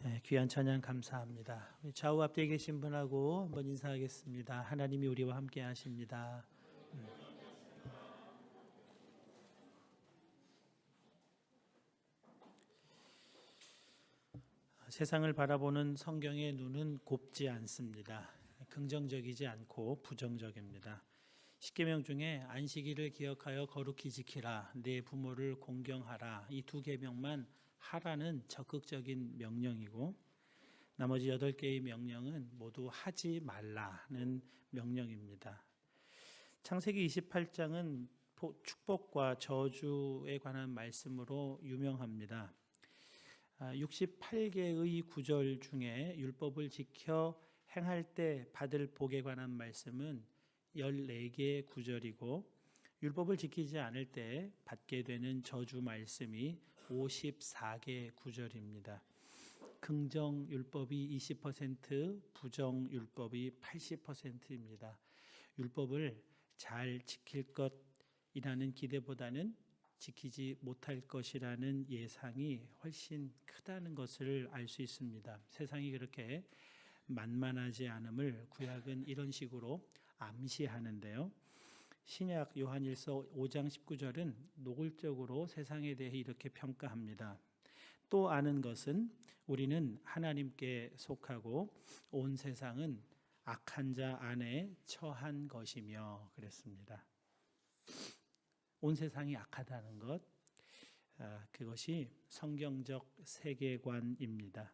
네, 귀한 찬양 감사합니다. 좌우 앞뒤에 계신 분하고 한번 인사하겠습니다. 하나님이 우리와 함께 하십니다. 세상을 바라보는 성경의 눈은 곱지 않습니다. 긍정적이지 않고 부정적입니다. 십계명 중에 안식일을 기억하여 거룩히 지키라, 내 부모를 공경하라, 이 두 계명만 하라는 적극적인 명령이고, 나머지 8개의 명령은 모두 하지 말라는 명령입니다. 창세기 28장은 축복과 저주에 관한 말씀으로 유명합니다. 68개의 구절 중에 율법을 지켜 행할 때 받을 복에 관한 말씀은 14개의 구절이고, 율법을 지키지 않을 때 받게 되는 저주 말씀이 54개 구절입니다. 긍정 율법이 20%, 부정 율법이 80%입니다. 율법을 잘 지킬 것이라는 기대보다는 지키지 못할 것이라는 예상이 훨씬 크다는 것을 알 수 있습니다. 세상이 그렇게 만만하지 않음을 구약은 이런 식으로 암시하는데요. 신약 요한일서 5장 19절은 노골적으로 세상에 대해 이렇게 평가합니다. 또 아는 것은 우리는 하나님께 속하고 온 세상은 악한 자 안에 처한 것이며 그랬습니다. 온 세상이 악하다는 것, 그것이 성경적 세계관입니다.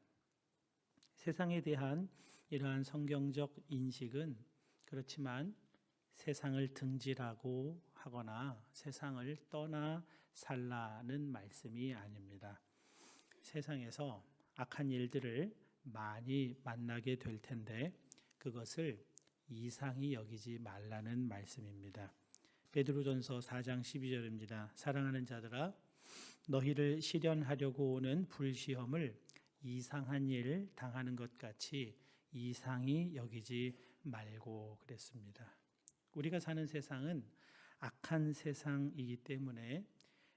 세상에 대한 이러한 성경적 인식은 그렇지만 세상을 등지라고 하거나 세상을 떠나 살라는 말씀이 아닙니다. 세상에서 악한 일들을 많이 만나게 될 텐데 그것을 이상히 여기지 말라는 말씀입니다. 베드로전서 4장 12절입니다. 사랑하는 자들아, 너희를 시련하려고 오는 불시험을 이상한 일 당하는 것 같이 이상히 여기지 말고 그랬습니다. 우리가 사는 세상은 악한 세상이기 때문에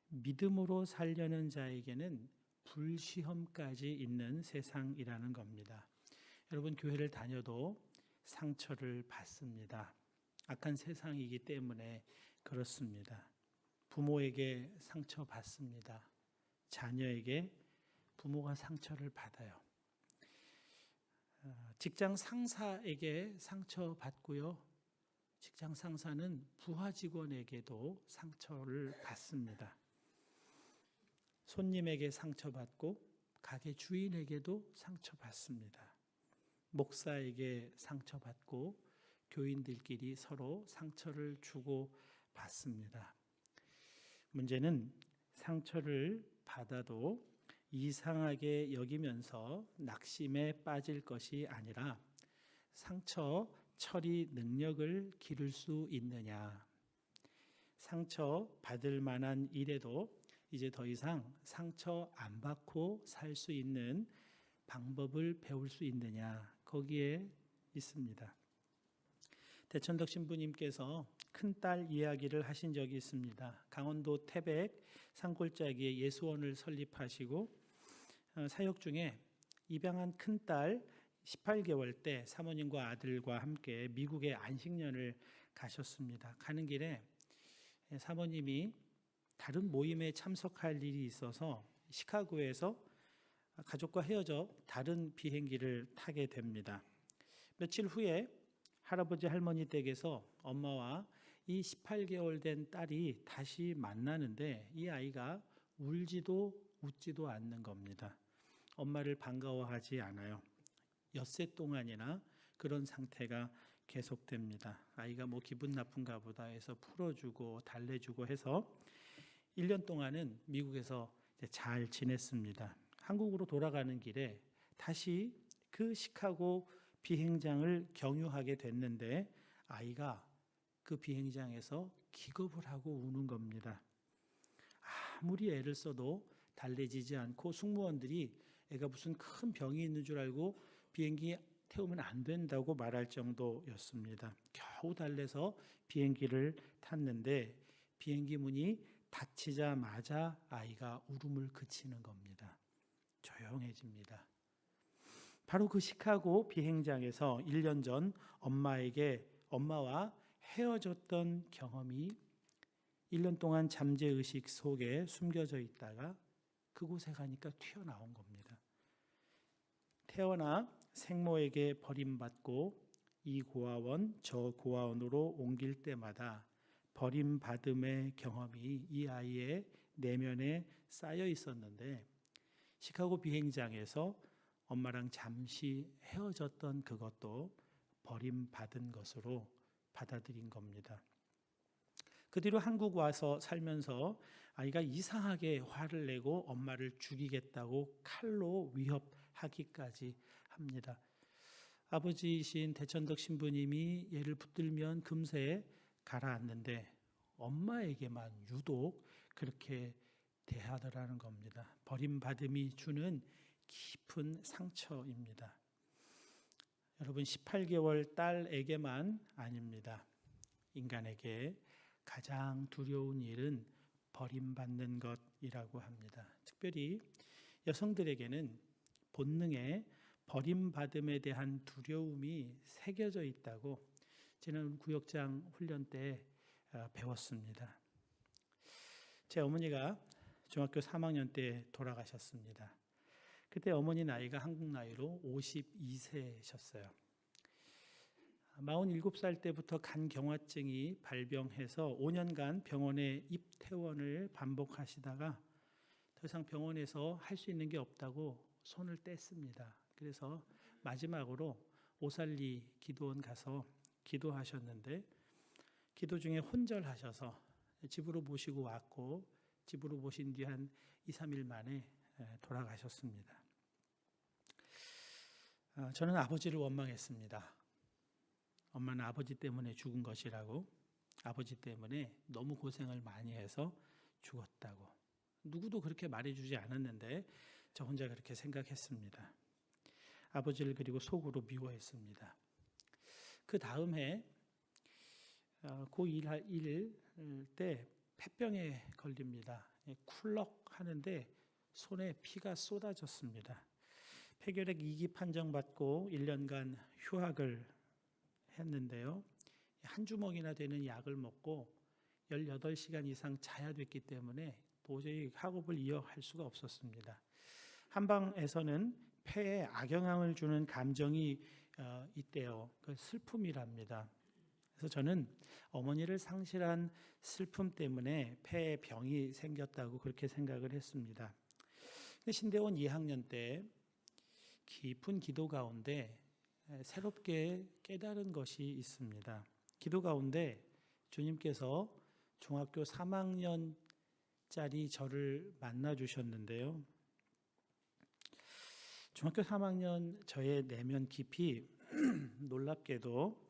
믿음으로 살려는 자에게는 불시험까지 있는 세상이라는 겁니다. 여러분, 교회를 다녀도 상처를 받습니다. 악한 세상이기 때문에 그렇습니다. 부모에게 상처받습니다. 자녀에게 부모가 상처를 받아요. 직장 상사에게 상처받고요. 직장 상사는 부하 직원에게도 상처를 받습니다. 손님에게 상처받고 가게 주인에게도 상처받습니다. 목사에게 상처받고 교인들끼리 서로 상처를 주고 받습니다. 문제는 상처를 받아도 이상하게 여기면서 낙심에 빠질 것이 아니라 상처 처리 능력을 기를 수 있느냐, 상처 받을 만한 일에도 이제 더 이상 상처 안 받고 살 수 있는 방법을 배울 수 있느냐, 거기에 있습니다. 대천덕 신부님께서 큰딸 이야기를 하신 적이 있습니다. 강원도 태백 산골짜기에 예수원을 설립하시고 사역 중에 입양한 큰딸 18개월 때 사모님과 아들과 함께 미국에 안식년을 가셨습니다. 가는 길에 사모님이 다른 모임에 참석할 일이 있어서 시카고에서 가족과 헤어져 다른 비행기를 타게 됩니다. 며칠 후에 할아버지 할머니 댁에서 엄마와 이 18개월 된 딸이 다시 만나는데 이 아이가 울지도 웃지도 않는 겁니다. 엄마를 반가워하지 않아요. 엿새 동안이나 그런 상태가 계속됩니다. 아이가 기분 나쁜가 보다 해서 풀어주고 달래주고 해서 1년 동안은 미국에서 잘 지냈습니다. 한국으로 돌아가는 길에 다시 그 시카고 비행장을 경유하게 됐는데 아이가 그 비행장에서 기겁을 하고 우는 겁니다. 아무리 애를 써도 달래지지 않고 승무원들이 애가 무슨 큰 병이 있는 줄 알고 비행기 태우면 안 된다고 말할 정도였습니다. 겨우 달래서 비행기를 탔는데 비행기 문이 닫히자마자 아이가 울음을 그치는 겁니다. 조용해집니다. 바로 그 시카고 비행장에서 1년 전 엄마와 헤어졌던 경험이 1년 동안 잠재의식 속에 숨겨져 있다가 그곳에 가니까 튀어나온 겁니다. 태어나 생모에게 버림받고 이 고아원 저 고아원으로 옮길 때마다 버림받음의 경험이 이 아이의 내면에 쌓여 있었는데 시카고 비행장에서 엄마랑 잠시 헤어졌던 그것도 버림받은 것으로 받아들인 겁니다. 그 뒤로 한국 와서 살면서 아이가 이상하게 화를 내고 엄마를 죽이겠다고 칼로 위협하기까지 합니다. 아버지이신 대천덕 신부님이 얘를 붙들면 금세 가라앉는데 엄마에게만 유독 그렇게 대하더라는 겁니다. 버림받음이 주는 깊은 상처입니다. 여러분 18개월 딸에게만 아닙니다. 인간에게 가장 두려운 일은 버림받는 것이라고 합니다. 특별히 여성들에게는 본능에 버림받음에 대한 두려움이 새겨져 있다고 지난 구역장 훈련 때 배웠습니다. 제 어머니가 중학교 3학년 때 돌아가셨습니다. 그때 어머니 나이가 한국 나이로 52세셨어요. 47살 때부터 간경화증이 발병해서 5년간 병원에 입퇴원을 반복하시다가 더 이상 병원에서 할 수 있는 게 없다고 손을 뗐습니다. 그래서 마지막으로 오살리 기도원 가서 기도하셨는데 기도 중에 혼절하셔서 집으로 모시고 왔고 집으로 모신 뒤 한 2, 3일 만에 돌아가셨습니다. 저는 아버지를 원망했습니다. 엄마는 아버지 때문에 죽은 것이라고, 아버지 때문에 너무 고생을 많이 해서 죽었다고. 누구도 그렇게 말해주지 않았는데 저 혼자 그렇게 생각했습니다. 아버지를 그리고 속으로 미워했습니다. 그 다음 해 고1 때 폐병에 걸립니다. 쿨럭 하는데 손에 피가 쏟아졌습니다. 폐결핵 2기 판정받고 1년간 휴학을 했는데요. 한 주먹이나 되는 약을 먹고 18시간 이상 자야 됐기 때문에 도저히 학업을 이어갈 수가 없었습니다. 한방에서는 폐에 악영향을 주는 감정이 있대요. 그 슬픔이랍니다. 그래서 저는 어머니를 상실한 슬픔 때문에 폐에 병이 생겼다고 그렇게 생각을 했습니다. 신대원 2학년 때 깊은 기도 가운데 새롭게 깨달은 것이 있습니다. 기도 가운데 주님께서 중학교 3학년짜리 저를 만나 주셨는데요. 중학교 3학년 저의 내면 깊이 놀랍게도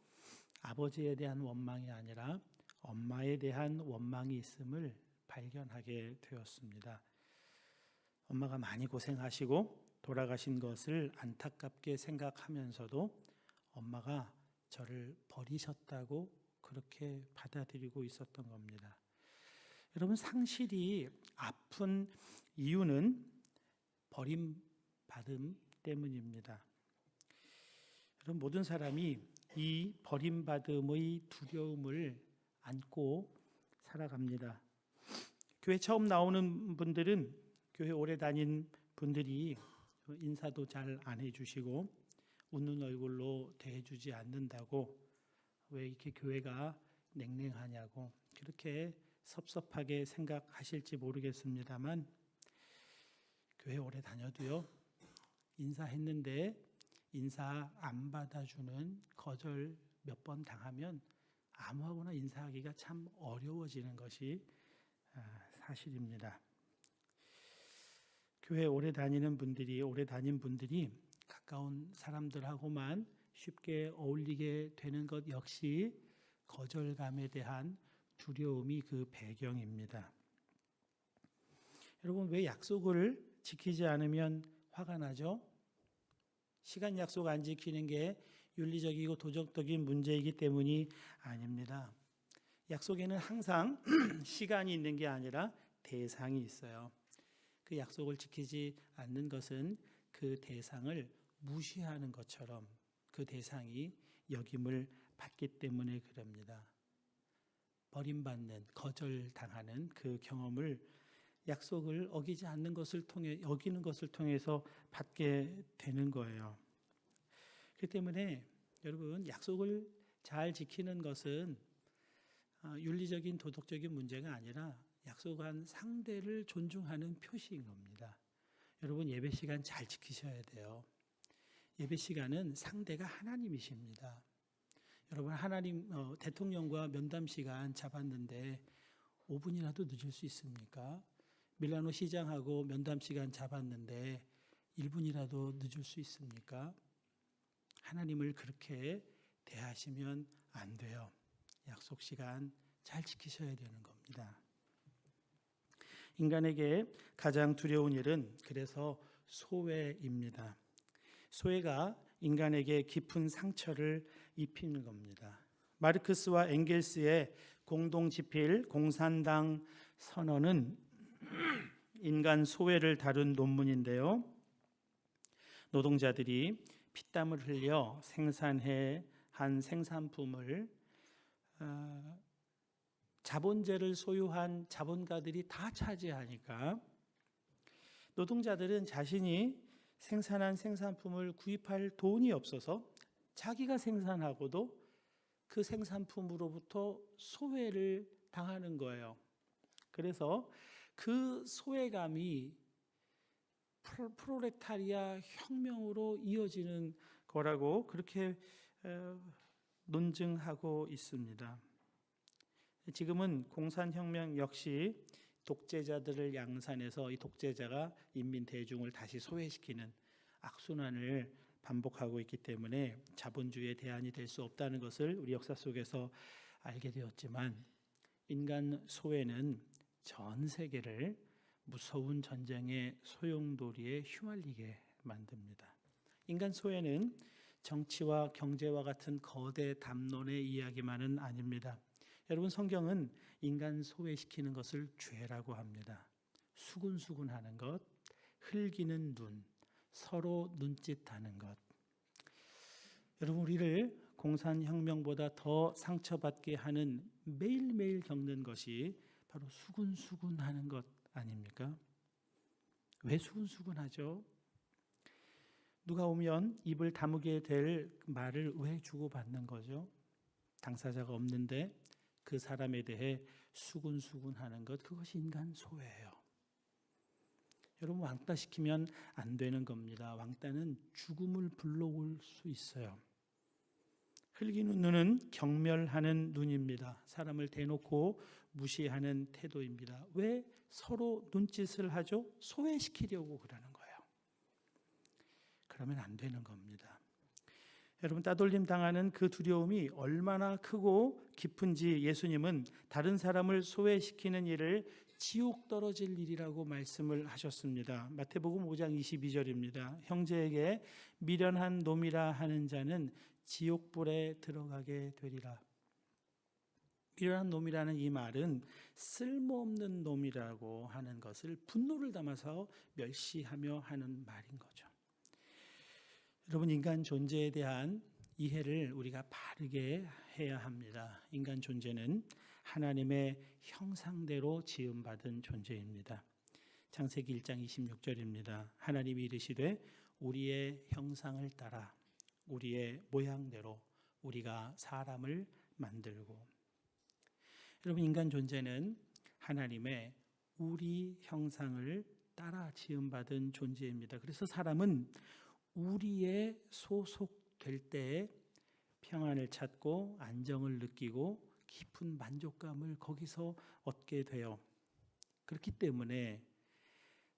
아버지에 대한 원망이 아니라 엄마에 대한 원망이 있음을 발견하게 되었습니다. 엄마가 많이 고생하시고 돌아가신 것을 안타깝게 생각하면서도 엄마가 저를 버리셨다고 그렇게 받아들이고 있었던 겁니다. 여러분, 상실이 아픈 이유는 버림받음 때문입니다. 여러분, 모든 사람이 이 버림받음의 두려움을 안고 살아갑니다. 교회 처음 나오는 분들은 교회 오래 다닌 분들이 인사도 잘 안 해주시고 웃는 얼굴로 대해주지 않는다고 왜 이렇게 교회가 냉랭하냐고 그렇게 섭섭하게 생각하실지 모르겠습니다만 교회 오래 다녀도요, 인사했는데 인사 안 받아주는 거절 몇 번 당하면 아무하고나 인사하기가 참 어려워지는 것이 사실입니다. 교회 오래 다닌 분들이 가까운 사람들하고만 쉽게 어울리게 되는 것 역시 거절감에 대한 두려움이 그 배경입니다. 여러분, 왜 약속을 지키지 않으면 화가 나죠? 시간 약속 안 지키는 게 윤리적이고 도덕적인 문제이기 때문이 아닙니다. 약속에는 항상 시간이 있는 게 아니라 대상이 있어요. 그 약속을 지키지 않는 것은 그 대상을 무시하는 것처럼 그 대상이 여김을 받기 때문에 그럽니다. 버림받는, 거절당하는 그 경험을 약속을 어기지 않는 것을 통해, 어기는 것을 통해서 받게 되는 거예요. 그렇기 때문에 여러분, 약속을 잘 지키는 것은 윤리적인 도덕적인 문제가 아니라 약속한 상대를 존중하는 표시인 겁니다. 여러분, 예배 시간 잘 지키셔야 돼요. 예배 시간은 상대가 하나님이십니다. 여러분, 하나님 대통령과 면담 시간 잡았는데 5분이라도 늦을 수 있습니까? 밀라노 시장하고 면담 시간 잡았는데 1분이라도 늦을 수 있습니까? 하나님을 그렇게 대하시면 안 돼요. 약속 시간 잘 지키셔야 되는 겁니다. 인간에게 가장 두려운 일은 그래서 소외입니다. 소외가 인간에게 깊은 상처를 입히는 겁니다. 마르크스와 엥겔스의 공동 집필 공산당 선언은 인간 소외를 다룬 논문인데요. 노동자들이 피땀을 흘려 생산해 한 생산품을 자본재를 소유한 자본가들이 다 차지하니까 노동자들은 자신이 생산한 생산품을 구입할 돈이 없어서 자기가 생산하고도 그 생산품으로부터 소외를 당하는 거예요. 그래서 그 소외감이 프롤레타리아 혁명으로 이어지는 거라고 그렇게 논증하고 있습니다. 지금은 공산혁명 역시 독재자들을 양산해서 이 독재자가 인민 대중을 다시 소외시키는 악순환을 반복하고 있기 때문에 자본주의의 대안이 될 수 없다는 것을 우리 역사 속에서 알게 되었지만 인간 소외는 전 세계를 무서운 전쟁의 소용돌이에 휘말리게 만듭니다. 인간 소외는 정치와 경제와 같은 거대 담론의 이야기만은 아닙니다. 여러분, 성경은 인간 소외시키는 것을 죄라고 합니다. 수군수군하는 것, 흘기는 눈, 서로 눈짓하는 것. 여러분, 우리를 공산혁명보다 더 상처받게 하는 매일매일 겪는 것이 바로 수군수군하는 것 아닙니까? 왜 수군수군하죠? 누가 오면 입을 다무게 될 말을 왜 주고받는 거죠? 당사자가 없는데 그 사람에 대해 수군수군하는 것, 그것이 인간 소외예요. 여러분, 왕따 시키면 안 되는 겁니다. 왕따는 죽음을 불러올 수 있어요. 흘기는 눈은 경멸하는 눈입니다. 사람을 대놓고 무시하는 태도입니다. 왜 서로 눈짓을 하죠? 소외시키려고 그러는 거예요. 그러면 안 되는 겁니다. 여러분, 따돌림 당하는 그 두려움이 얼마나 크고 깊은지 예수님은 다른 사람을 소외시키는 일을 지옥 떨어질 일이라고 말씀을 하셨습니다. 마태복음 5장 22절입니다. 형제에게 미련한 놈이라 하는 자는 지옥불에 들어가게 되리라. 미련한 놈이라는 이 말은 쓸모없는 놈이라고 하는 것을 분노를 담아서 멸시하며 하는 말인 거죠. 여러분, 인간 존재에 대한 이해를 우리가 바르게 해야 합니다. 인간 존재는 하나님의 형상대로 지음받은 존재입니다. 창세기 1장 26절입니다. 하나님이 이르시되 우리의 형상을 따라 우리의 모양대로 우리가 사람을 만들고. 여러분, 인간 존재는 하나님의 우리 형상을 따라 지음받은 존재입니다. 그래서 사람은 우리에 소속될 때 평안을 찾고 안정을 느끼고 깊은 만족감을 거기서 얻게 돼요. 그렇기 때문에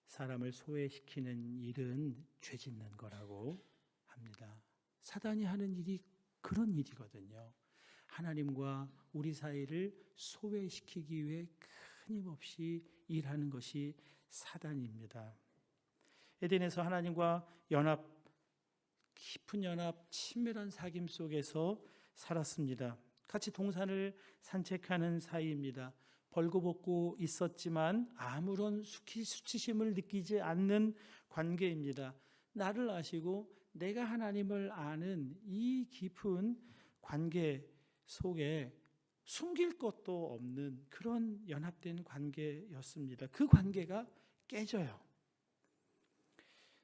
사람을 소외시키는 일은 죄짓는 거라고 합니다. 사단이 하는 일이 그런 일이거든요. 하나님과 우리 사이를 소외시키기 위해 끊임없이 일하는 것이 사단입니다. 에덴에서 하나님과 깊은 연합, 친밀한 사귐 속에서 살았습니다. 같이 동산을 산책하는 사이입니다. 벌거벗고 있었지만 아무런 수치심을 느끼지 않는 관계입니다. 나를 아시고 내가 하나님을 아는 이 깊은 관계 속에 숨길 것도 없는 그런 연합된 관계였습니다. 그 관계가 깨져요.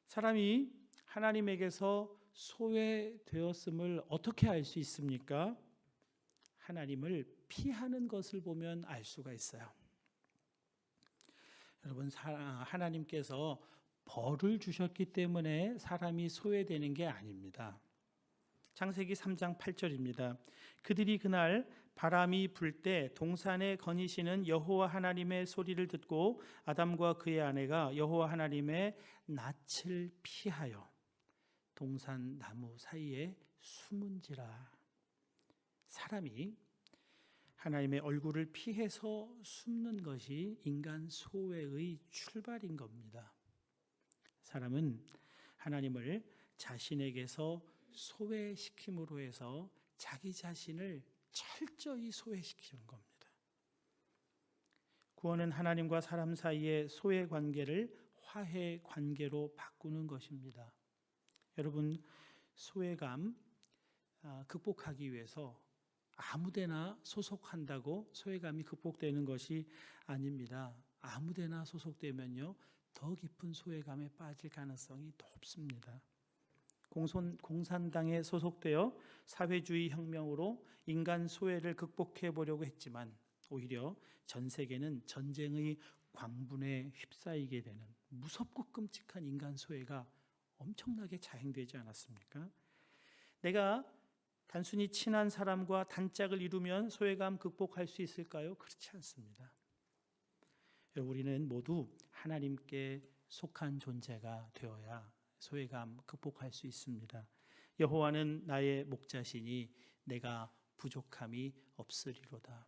사람이 하나님에게서 소외되었음을 어떻게 알 수 있습니까? 하나님을 피하는 것을 보면 알 수가 있어요. 여러분, 하나님께서 벌을 주셨기 때문에 사람이 소외되는 게 아닙니다. 창세기 3장 8절입니다. 그들이 그날 바람이 불 때 동산에 거니시는 여호와 하나님의 소리를 듣고 아담과 그의 아내가 여호와 하나님의 낯을 피하여 동산 나무 사이에 숨은지라. 사람이 하나님의 얼굴을 피해서 숨는 것이 인간 소외의 출발인 겁니다. 사람은 하나님을 자신에게서 소외시킴으로 해서 자기 자신을 철저히 소외시키는 겁니다. 구원은 하나님과 사람 사이의 소외 관계를 화해 관계로 바꾸는 것입니다. 여러분, 소외감 극복하기 위해서 아무데나 소속한다고 소외감이 극복되는 것이 아닙니다. 아무데나 소속되면요, 더 깊은 소외감에 빠질 가능성이 높습니다. 공산당에 소속되어 사회주의 혁명으로 인간 소외를 극복해 보려고 했지만 오히려 전 세계는 전쟁의 광분에 휩싸이게 되는 무섭고 끔찍한 인간 소외가 엄청나게 자행되지 않았습니까? 내가 단순히 친한 사람과 단짝을 이루면 소외감 극복할 수 있을까요? 그렇지 않습니다. 우리는 모두 하나님께 속한 존재가 되어야 소외감 극복할 수 있습니다. 여호와는 나의 목자시니 내가 부족함이 없으리로다.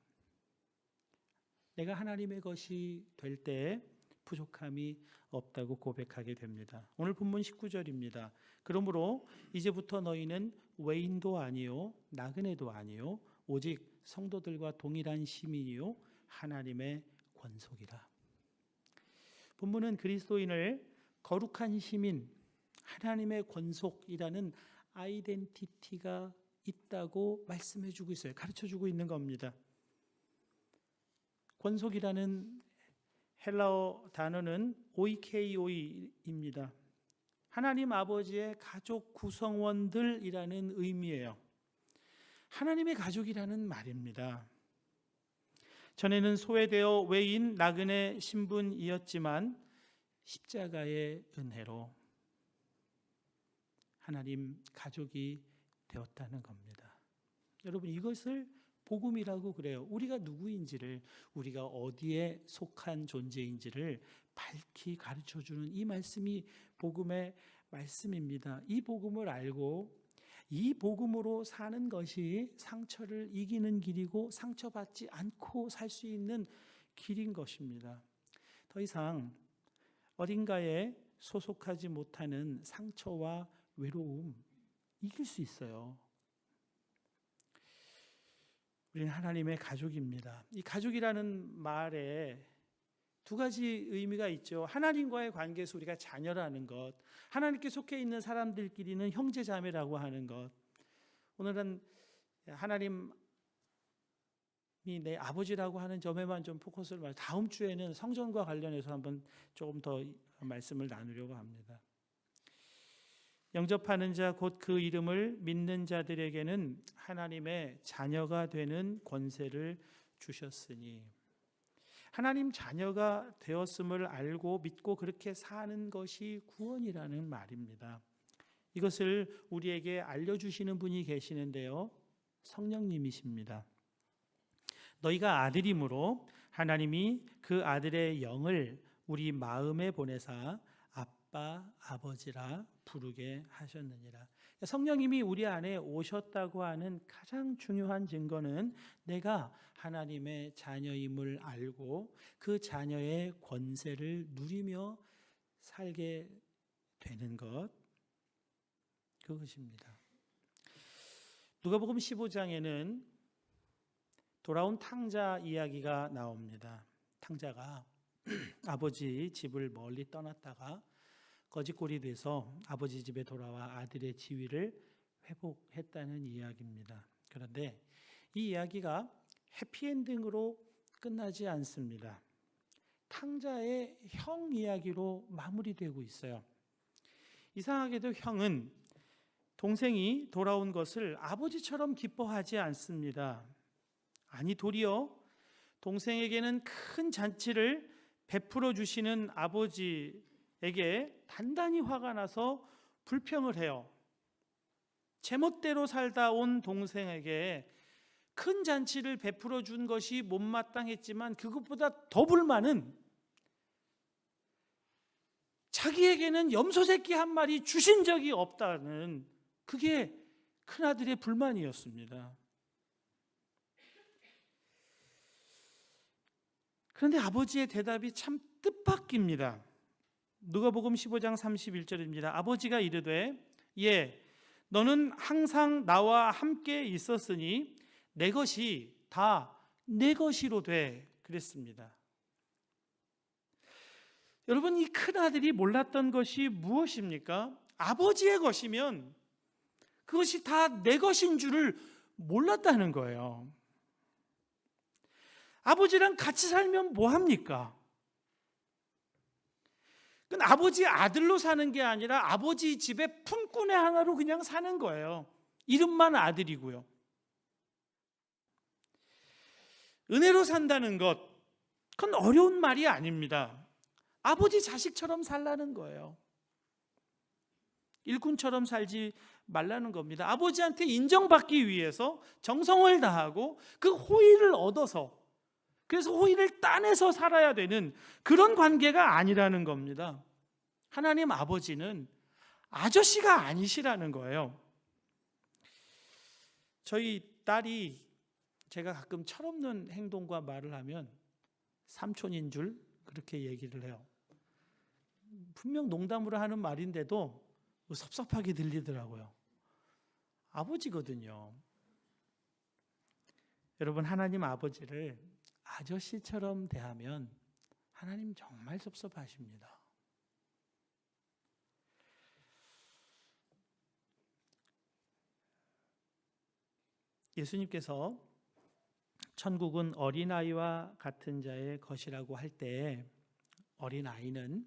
내가 하나님의 것이 될 때 부족함이 없다고 고백하게 됩니다. 오늘 본문 19절입니다. 그러므로 이제부터 너희는 외인도 아니요 나그네도 아니요 오직 성도들과 동일한 시민이요 하나님의 권속이라. 본문은 그리스도인을 거룩한 시민, 하나님의 권속이라는 아이덴티티가 있다고 말씀해 주고 있어요. 가르쳐 주고 있는 겁니다. 권속이라는 헬라어 단어는 오이케이오이입니다. 하나님 아버지의 가족 구성원들이라는 의미예요. 하나님의 가족이라는 말입니다. 전에는 소외되어 외인 나그네 신분이었지만 십자가의 은혜로 하나님 가족이 되었다는 겁니다. 여러분, 이것을 복음이라고 그래요. 우리가 누구인지를, 우리가 어디에 속한 존재인지를 밝히 가르쳐주는 이 말씀이 복음의 말씀입니다. 이 복음을 알고 이 복음으로 사는 것이 상처를 이기는 길이고 상처받지 않고 살 수 있는 길인 것입니다. 더 이상 어딘가에 소속하지 못하는 상처와 외로움 이길 수 있어요. 우리는 하나님의 가족입니다. 이 가족이라는 말에 두 가지 의미가 있죠. 하나님과의 관계에서 우리가 자녀라는 것, 하나님께 속해 있는 사람들끼리는 형제자매라고 하는 것. 오늘은 하나님이 내 아버지라고 하는 점에만 좀 포커스를 맞춰, 다음 주에는 성전과 관련해서 한번 조금 더 말씀을 나누려고 합니다. 영접하는 자 곧 그 이름을 믿는 자들에게는 하나님의 자녀가 되는 권세를 주셨으니, 하나님 자녀가 되었음을 알고 믿고 그렇게 사는 것이 구원이라는 말입니다. 이것을 우리에게 알려주시는 분이 계시는데요, 성령님이십니다. 너희가 아들이므로 하나님이 그 아들의 영을 우리 마음에 보내사 아빠, 아버지라 부르게 하셨느니라. 성령님이 우리 안에 오셨다고 하는 가장 중요한 증거는 내가 하나님의 자녀임을 알고 그 자녀의 권세를 누리며 살게 되는 것, 그것입니다. 누가복음 15장에는 돌아온 탕자 이야기가 나옵니다. 탕자가 아버지 집을 멀리 떠났다가 거지꼴이 돼서 아버지 집에 돌아와 아들의 지위를 회복했다는 이야기입니다. 그런데 이 이야기가 해피엔딩으로 끝나지 않습니다. 탕자의 형 이야기로 마무리되고 있어요. 이상하게도 형은 동생이 돌아온 것을 아버지처럼 기뻐하지 않습니다. 아니, 도리어 동생에게는 큰 잔치를 베풀어 주시는 아버지에게 단단히 화가 나서 불평을 해요. 제멋대로 살다 온 동생에게 큰 잔치를 베풀어 준 것이 못마땅했지만 그것보다 더 불만은 자기에게는 염소 새끼 한 마리 주신 적이 없다는, 그게 큰아들의 불만이었습니다. 그런데 아버지의 대답이 참 뜻밖입니다. 누가복음 15장 31절입니다. 아버지가 이르되 예, 너는 항상 나와 함께 있었으니 내 것이 다 내 것이로 돼, 그랬습니다. 여러분, 이 큰아들이 몰랐던 것이 무엇입니까? 아버지의 것이면 그것이 다 내 것인 줄을 몰랐다는 거예요. 아버지랑 같이 살면 뭐합니까? 그건 아버지 아들로 사는 게 아니라 아버지 집의 품꾼의 하나로 그냥 사는 거예요. 이름만 아들이고요. 은혜로 산다는 것, 그건 어려운 말이 아닙니다. 아버지 자식처럼 살라는 거예요. 일꾼처럼 살지 말라는 겁니다. 아버지한테 인정받기 위해서 정성을 다하고 그 호의를 얻어서, 그래서 호의를 따내서 살아야 되는 그런 관계가 아니라는 겁니다. 하나님 아버지는 아저씨가 아니시라는 거예요. 저희 딸이 제가 가끔 철없는 행동과 말을 하면 삼촌인 줄 그렇게 얘기를 해요. 분명 농담으로 하는 말인데도 섭섭하게 들리더라고요. 아버지거든요. 여러분, 하나님 아버지를 아저씨처럼 대하면 하나님 정말 섭섭하십니다. 예수님께서 천국은 어린아이와 같은 자의 것이라고 할 때 어린아이는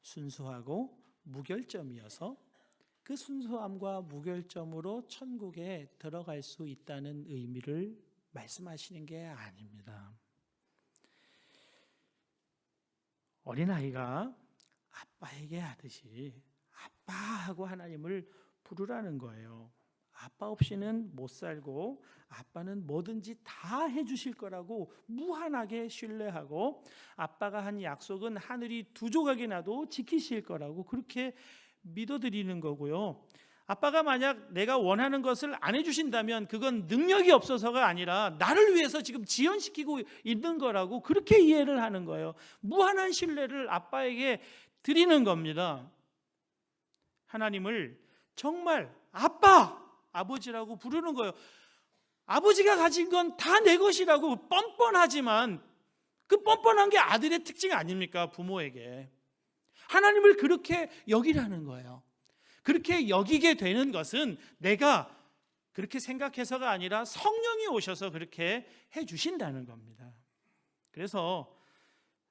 순수하고 무결점이어서 그 순수함과 무결점으로 천국에 들어갈 수 있다는 의미를 말씀하시는 게 아닙니다. 어린아이가 아빠에게 하듯이 아빠하고 하나님을 부르라는 거예요. 아빠 없이는 못 살고 아빠는 뭐든지 다 해주실 거라고 무한하게 신뢰하고 아빠가 한 약속은 하늘이 두 조각이 나도 지키실 거라고 그렇게 믿어드리는 거고요. 아빠가 만약 내가 원하는 것을 안 해주신다면 그건 능력이 없어서가 아니라 나를 위해서 지금 지연시키고 있는 거라고 그렇게 이해를 하는 거예요. 무한한 신뢰를 아빠에게 드리는 겁니다. 하나님을 정말 아빠, 아버지라고 부르는 거예요. 아버지가 가진 건 다 내 것이라고 뻔뻔하지만 그 뻔뻔한 게 아들의 특징 아닙니까? 부모에게. 하나님을 그렇게 여기라는 거예요. 그렇게 여기게 되는 것은 내가 그렇게 생각해서가 아니라 성령이 오셔서 그렇게 해주신다는 겁니다. 그래서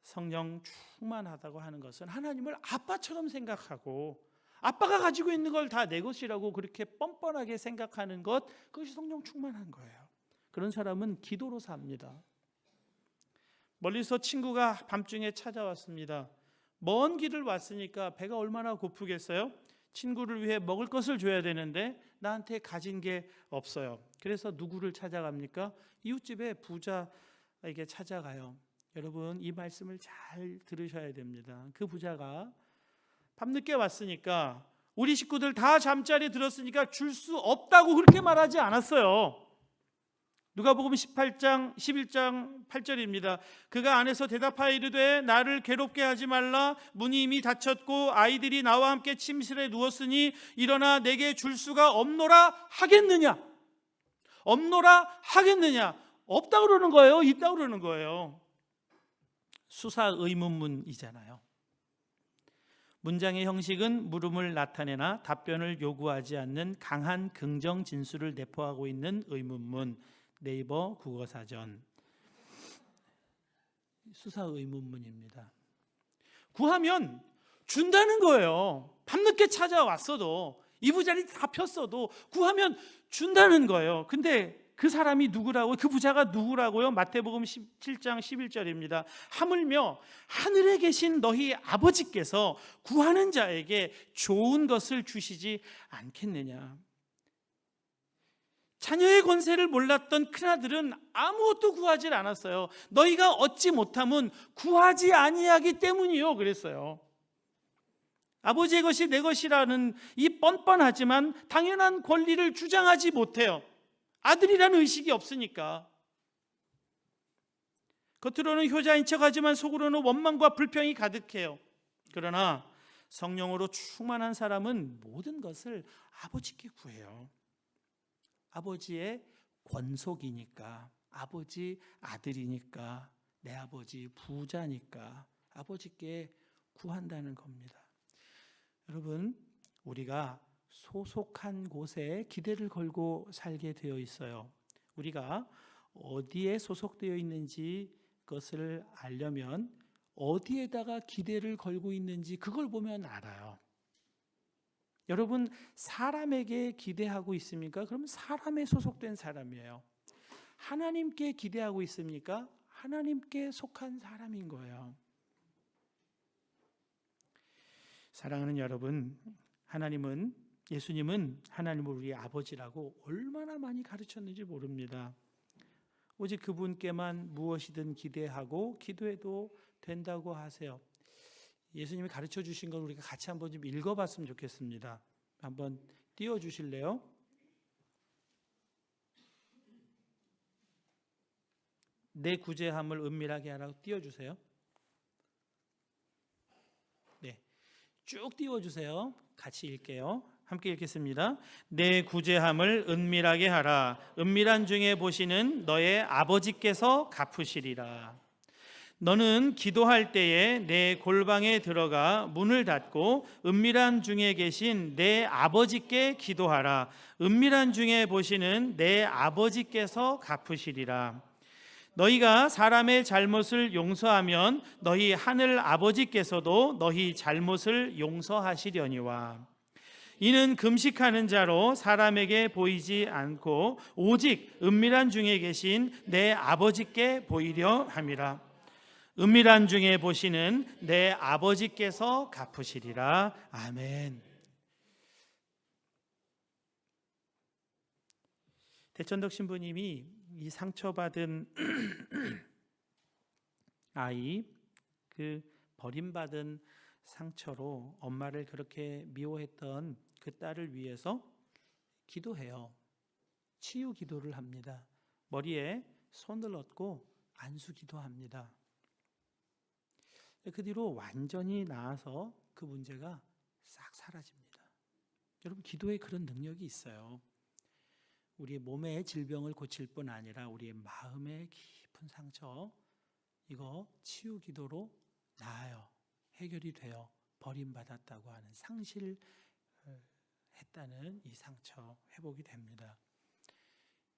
성령 충만하다고 하는 것은 하나님을 아빠처럼 생각하고 아빠가 가지고 있는 걸 다 내 것이라고 그렇게 뻔뻔하게 생각하는 것, 그것이 성령 충만한 거예요. 그런 사람은 기도로 삽니다. 멀리서 친구가 밤중에 찾아왔습니다. 먼 길을 왔으니까 배가 얼마나 고프겠어요? 친구를 위해 먹을 것을 줘야 되는데 나한테 가진 게 없어요. 그래서 누구를 찾아갑니까? 이웃집의 부자에게 찾아가요. 여러분, 이 말씀을 잘 들으셔야 됩니다. 그 부자가 밤늦게 왔으니까 우리 식구들 다 잠자리 들었으니까 줄 수 없다고 그렇게 말하지 않았어요. 누가복음 11장 8절입니다. 그가 안에서 대답하여 이르되 나를 괴롭게 하지 말라. 문이 이미 닫혔고 아이들이 나와 함께 침실에 누웠으니 일어나 내게 줄 수가 없노라 하겠느냐? 없노라 하겠느냐? 없다 그러는 거예요? 있다 그러는 거예요? 수사 의문문이잖아요. 문장의 형식은 물음을 나타내나 답변을 요구하지 않는 강한 긍정 진술을 내포하고 있는 의문문. 네이버 국어사전. 수사 의문문입니다. 구하면 준다는 거예요. 밤늦게 찾아왔어도, 이부자리 다 폈어도 구하면 준다는 거예요. 근데 그 사람이 누구라고요? 그 부자가 누구라고요? 마태복음 17장 11절입니다. 하물며 하늘에 계신 너희 아버지께서 구하는 자에게 좋은 것을 주시지 않겠느냐. 자녀의 권세를 몰랐던 큰아들은 아무것도 구하지 않았어요. 너희가 얻지 못함은 구하지 아니하기 때문이요, 그랬어요. 아버지의 것이 내 것이라는 이 뻔뻔하지만 당연한 권리를 주장하지 못해요. 아들이라는 의식이 없으니까. 겉으로는 효자인 척하지만 속으로는 원망과 불평이 가득해요. 그러나 성령으로 충만한 사람은 모든 것을 아버지께 구해요. 아버지의 권속이니까, 아버지 아들이니까, 내 아버지 부자니까 아버지께 구한다는 겁니다. 여러분, 우리가 소속한 곳에 기대를 걸고 살게 되어 있어요. 우리가 어디에 소속되어 있는지 그것을 알려면 어디에다가 기대를 걸고 있는지 그걸 보면 알아요. 여러분, 사람에게 기대하고 있습니까? 그러면 사람에 소속된 사람이에요. 하나님께 기대하고 있습니까? 하나님께 속한 사람인 거예요. 사랑하는 여러분, 예수님은 하나님을 우리 아버지라고 얼마나 많이 가르쳤는지 모릅니다. 오직 그분께만 무엇이든 기대하고 기도해도 된다고 하세요. 예수님이 가르쳐 주신 걸 우리가 같이 한번 좀 읽어봤으면 좋겠습니다. 한번 띄워주실래요? 내 구제함을 은밀하게 하라고 띄워주세요. 네, 쭉 띄워주세요. 같이 읽게요. 함께 읽겠습니다. 내 구제함을 은밀하게 하라. 은밀한 중에 보시는 너의 아버지께서 갚으시리라. 너는 기도할 때에 내 골방에 들어가 문을 닫고 은밀한 중에 계신 내 아버지께 기도하라. 은밀한 중에 보시는 내 아버지께서 갚으시리라. 너희가 사람의 잘못을 용서하면 너희 하늘 아버지께서도 너희 잘못을 용서하시려니와. 이는 금식하는 자로 사람에게 보이지 않고 오직 은밀한 중에 계신 내 아버지께 보이려 함이라. 은밀한 중에 보시는 내 아버지께서 갚으시리라. 아멘. 대천덕 신부님이 이 상처받은 아이, 그 버림받은 상처로 엄마를 그렇게 미워했던 그 딸을 위해서 기도해요. 치유 기도를 합니다. 머리에 손을 얹고 안수 기도합니다. 그 뒤로 완전히 나아서 그 문제가 싹 사라집니다. 여러분, 기도에 그런 능력이 있어요. 우리의 몸의 질병을 고칠 뿐 아니라 우리의 마음의 깊은 상처, 이거 치유 기도로 나아요. 해결이 돼요. 버림받았다고 하는, 상실했다는 이 상처 회복이 됩니다.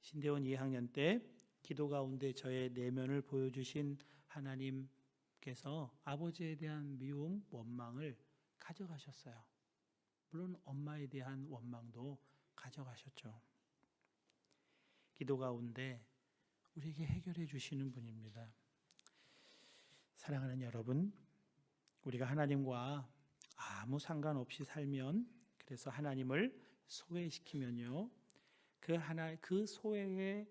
신대원 2학년 때 기도 가운데 저의 내면을 보여주신 하나님께서 아버지에 대한 미움, 원망을 가져가셨어요. 물론 엄마에 대한 원망도 가져가셨죠. 기도 가운데 우리에게 해결해 주시는 분입니다. 사랑하는 여러분, 우리가 하나님과 아무 상관없이 살면, 그래서 하나님을 소외시키면요, 그 소외의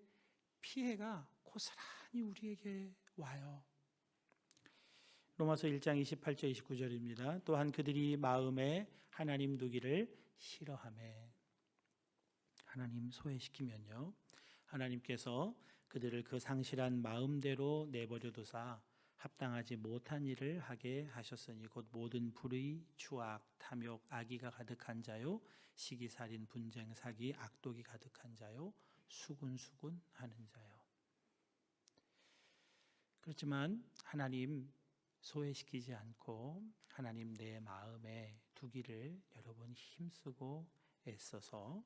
피해가 고스란히 우리에게 와요. 로마서 1장 28절 29절입니다. 또한 그들이 마음에 하나님 두기를 싫어하매. 하나님 소외시키면요, 하나님께서 그들을 그 상실한 마음대로 내버려 두사 합당하지 못한 일을 하게 하셨으니 곧 모든 불의, 추악, 탐욕, 악의가 가득한 자요, 시기살인, 분쟁, 사기, 악독이 가득한 자요, 수군수군하는 자요. 그렇지만 하나님 소외시키지 않고 하나님 내 마음에 두기를 여러분 힘쓰고 애써서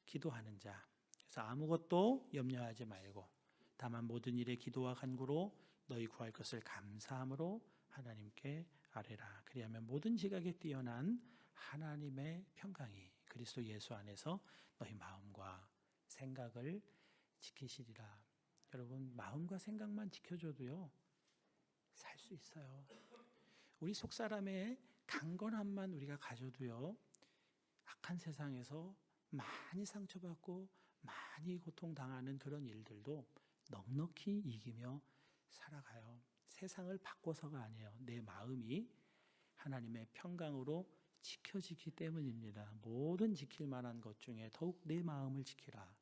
기도하는 자. 그래서 아무것도 염려하지 말고 다만 모든 일에 기도와 간구로 너희 구할 것을 감사함으로 하나님께 아뢰라. 그리하면 모든 지각에 뛰어난 하나님의 평강이 그리스도 예수 안에서 너희 마음과 생각을 지키시리라. 여러분 마음과 생각만 지켜줘도요 살 수 있어요. 우리 속사람의 강건함만 우리가 가져도요 악한 세상에서 많이 상처받고 많이 고통당하는 그런 일들도 넉넉히 이기며 살아가요. 세상을 바꿔서가 아니에요. 내 마음이 하나님의 평강으로 지켜지기 때문입니다. 모든 지킬 만한 것 중에 더욱 내 마음을 지키라.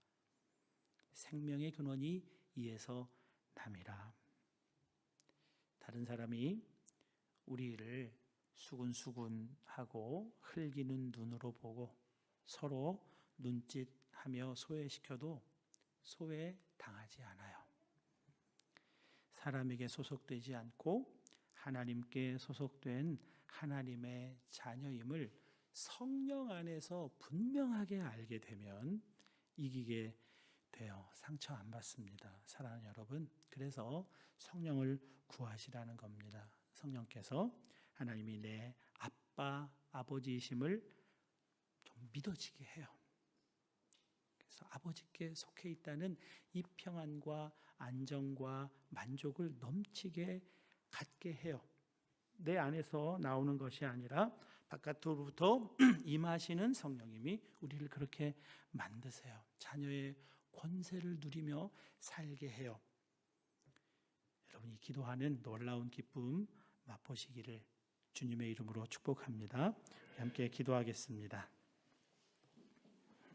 생명의 근원이 이에서 남이라. 다른 사람이 우리를 수군수군하고 흘기는 눈으로 보고 서로 눈짓하며 소외시켜도 소외당하지 않아요. 사람에게 소속되지 않고 하나님께 소속된 하나님의 자녀임을 성령 안에서 분명하게 알게 되면 이기게 돼요. 상처 안 받습니다. 사랑하는 여러분, 그래서 성령을 구하시라는 겁니다. 성령께서 하나님이 내 아빠, 아버지이심을 좀 믿어지게 해요. 그래서 아버지께 속해 있다는 이 평안과 안정과 만족을 넘치게 갖게 해요. 내 안에서 나오는 것이 아니라 바깥으로부터 임하시는 성령님이 우리를 그렇게 만드세요. 자녀의 권세를 누리며 살게 해요. 여러분이 기도하는 놀라운 기쁨 맛보시기를 주님의 이름으로 축복합니다. 함께 기도하겠습니다.